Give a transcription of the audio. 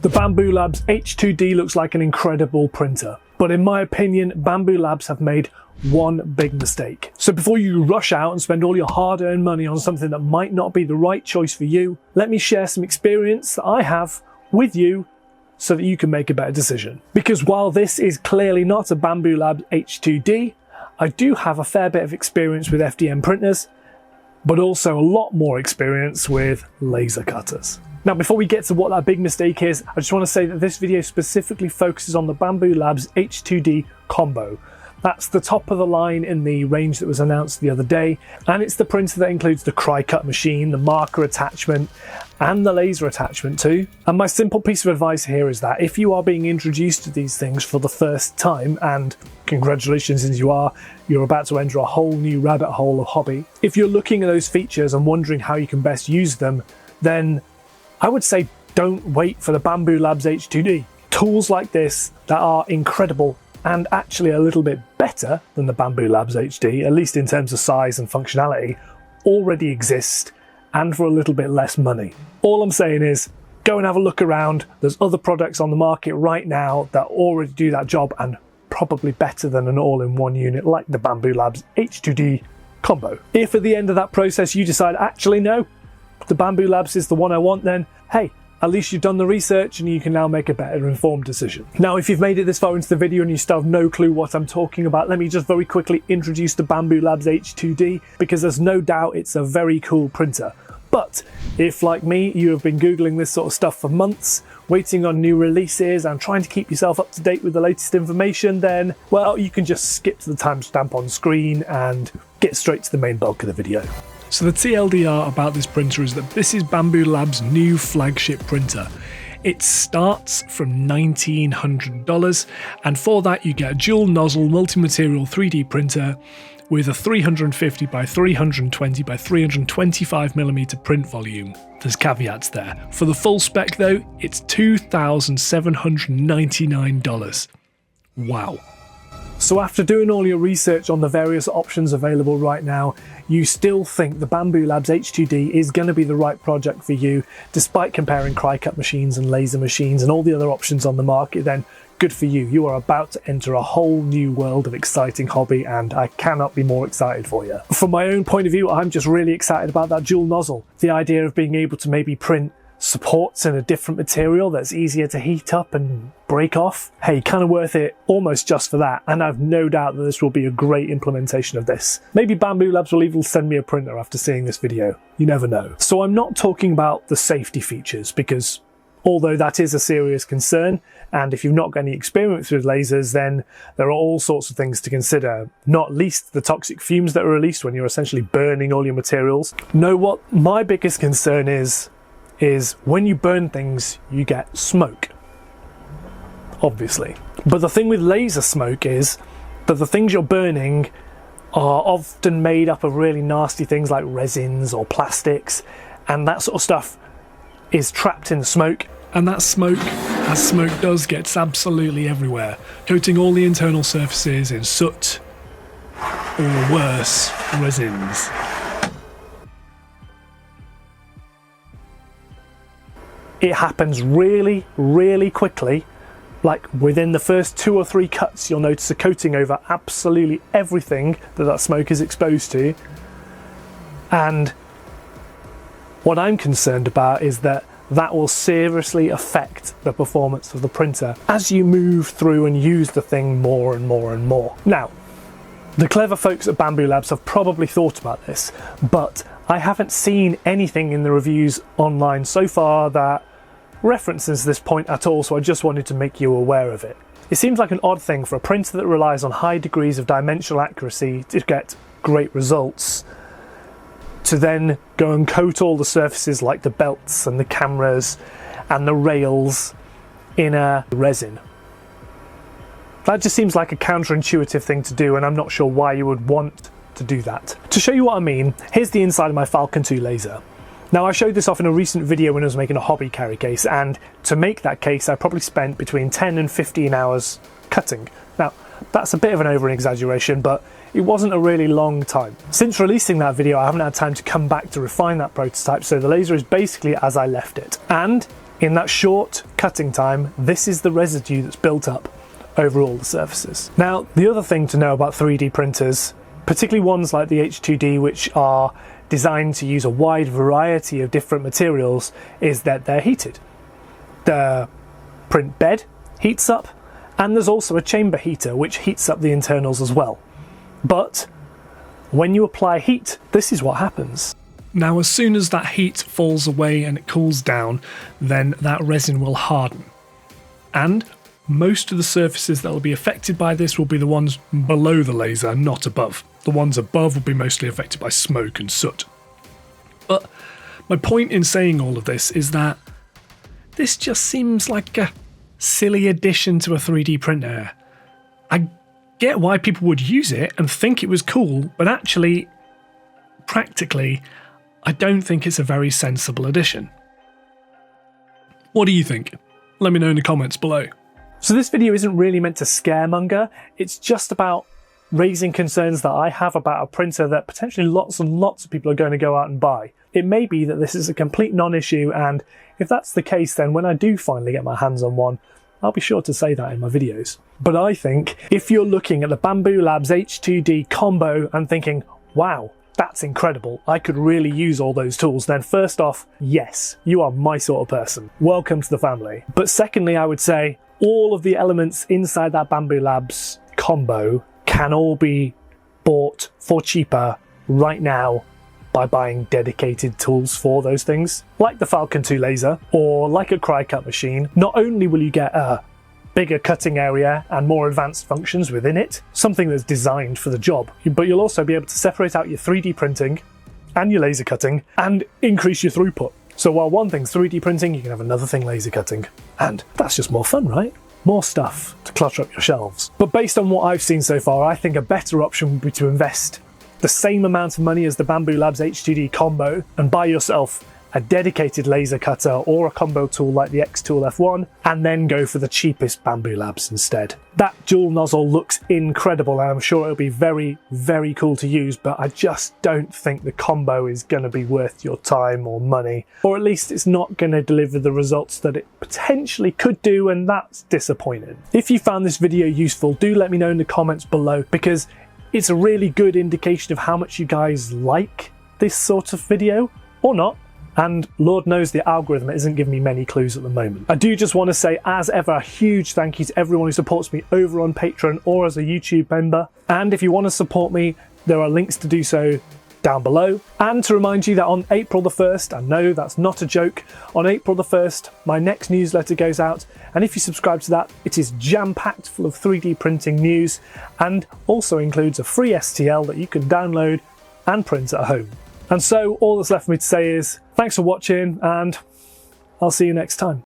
The Bambu Labs H2D looks like an incredible printer, but in my opinion, Bambu Labs have made one big mistake. So before you rush out and spend all your hard-earned money on something that might not be the right choice for you, let me share some experience that I have with you so that you can make a better decision. Because while this is clearly not a Bambu Labs H2D, I do have a fair bit of experience with FDM printers, but also a lot more experience with laser cutters. Now, before we get to what that big mistake is, I just want to say that this video specifically focuses on the Bambu Labs H2D combo. That's the top of the line in the range that was announced the other day, and it's the printer that includes the cry-cut machine, the marker attachment, and the laser attachment too. And my simple piece of advice here is that if you are being introduced to these things for the first time, and congratulations as you're about to enter a whole new rabbit hole of hobby. If you're looking at those features and wondering how you can best use them, then I would say don't wait for the Bambu Labs H2D. Tools like this that are incredible and actually a little bit better than the Bambu Labs HD, at least in terms of size and functionality, already exist, and for a little bit less money. All I'm saying is, go and have a look around. There's other products on the market right now that already do that job and probably better than an all-in-one unit like the Bambu Labs H2D combo. If at the end of that process you decide, actually no, the Bambu Labs is the one I want, then hey, at least you've done the research and you can now make a better informed decision. Now, if you've made it this far into the video and you still have no clue what I'm talking about, let me just very quickly introduce the Bambu Labs H2D, because there's no doubt it's a very cool printer. But if, like me, you have been Googling this sort of stuff for months, waiting on new releases and trying to keep yourself up to date with the latest information, then, well, you can just skip to the timestamp on screen and get straight to the main bulk of the video. So the TLDR about this printer is that this is Bambu Labs' new flagship printer. It starts from $1,900, and for that you get a dual nozzle multi-material 3D printer with a 350 by 320 by 325mm print volume. There's caveats there. For the full spec though, it's $2,799. Wow. So after doing all your research on the various options available right now, you still think the Bambu Labs H2D is going to be the right project for you, despite comparing cry-cut machines and laser machines and all the other options on the market, then good for you. You are about to enter a whole new world of exciting hobby, and I cannot be more excited for you. From my own point of view, I'm just really excited about that dual nozzle. The idea of being able to maybe print supports in a different material that's easier to heat up and break off. Hey, kind of worth it almost just for that, and I've no doubt that this will be a great implementation of this. Maybe Bambu Labs will even send me a printer after seeing this video. You never know. So I'm not talking about the safety features, because although that is a serious concern, and if you've not got any experience with lasers, then there are all sorts of things to consider, not least the toxic fumes that are released when you're essentially burning all your materials. No, what my biggest concern is when you burn things, you get smoke, obviously. But the thing with laser smoke is that the things you're burning are often made up of really nasty things like resins or plastics, and that sort of stuff is trapped in the smoke. And that smoke, as smoke does, gets absolutely everywhere, coating all the internal surfaces in soot or worse, resins. It happens really, really quickly. Like within the first 2 or 3 cuts, you'll notice a coating over absolutely everything that smoke is exposed to. And what I'm concerned about is that will seriously affect the performance of the printer as you move through and use the thing more and more and more. Now, the clever folks at Bambu Labs have probably thought about this, but I haven't seen anything in the reviews online so far that references this point at all, so I just wanted to make you aware of it. It seems like an odd thing for a printer that relies on high degrees of dimensional accuracy to get great results to then go and coat all the surfaces like the belts and the cameras and the rails in a resin. That just seems like a counterintuitive thing to do, and I'm not sure why you would want to do that. To show you what I mean, here's the inside of my Falcon 2 laser. Now, I showed this off in a recent video when I was making a hobby carry case, and to make that case I probably spent between 10 and 15 hours cutting. Now, that's a bit of an over-exaggeration, but it wasn't a really long time. Since releasing that video, I haven't had time to come back to refine that prototype, so the laser is basically as I left it. And In that short cutting time, this is the residue that's built up over all the surfaces. Now, the other thing to know about 3D printers, particularly ones like the H2D, which are designed to use a wide variety of different materials, is that they're heated. The print bed heats up, and there's also a chamber heater which heats up the internals as well. But when you apply heat, this is what happens. Now, as soon as that heat falls away and it cools down, then that resin will harden. And most of the surfaces that will be affected by this will be the ones below the laser, not above. The ones above will be mostly affected by smoke and soot. But my point in saying all of this is that this just seems like a silly addition to a 3D printer. I get why people would use it and think it was cool, but actually, practically, I don't think it's a very sensible addition. What do you think? Let me know in the comments below. So this video isn't really meant to scaremonger, it's just about raising concerns that I have about a printer that potentially lots and lots of people are going to go out and buy. It may be that this is a complete non-issue, and if that's the case, then when I do finally get my hands on one, I'll be sure to say that in my videos. But I think if you're looking at the Bambu Labs H2D combo and thinking, wow, that's incredible, I could really use all those tools, then first off, yes, you are my sort of person. Welcome to the family. But secondly, I would say all of the elements inside that Bambu Labs combo can all be bought for cheaper right now by buying dedicated tools for those things, like the Falcon 2 laser or like a cry cut machine. Not only will you get a bigger cutting area and more advanced functions within it, something that's designed for the job, but you'll also be able to separate out your 3D printing and your laser cutting and increase your throughput. So while one thing's 3D printing, you can have another thing laser cutting. And that's just more fun, right? More stuff to clutter up your shelves. But based on what I've seen so far, I think a better option would be to invest the same amount of money as the Bambu Labs H2D combo and buy yourself a dedicated laser cutter or a combo tool like the X Tool F1, and then go for the cheapest Bambu Labs instead. That dual nozzle looks incredible, and I'm sure it'll be very, very cool to use, but I just don't think the combo is going to be worth your time or money, or at least it's not going to deliver the results that it potentially could do, and that's disappointing. If you found this video useful, do let me know in the comments below, because it's a really good indication of how much you guys like this sort of video, or not. And Lord knows the algorithm isn't giving me many clues at the moment. I do just want to say, as ever, a huge thank you to everyone who supports me over on Patreon or as a YouTube member. And if you want to support me, there are links to do so down below. And to remind you that on April the 1st, I know that's not a joke, on April the 1st, my next newsletter goes out. And if you subscribe to that, it is jam-packed full of 3D printing news and also includes a free STL that you can download and print at home. And so all that's left for me to say is thanks for watching, and I'll see you next time.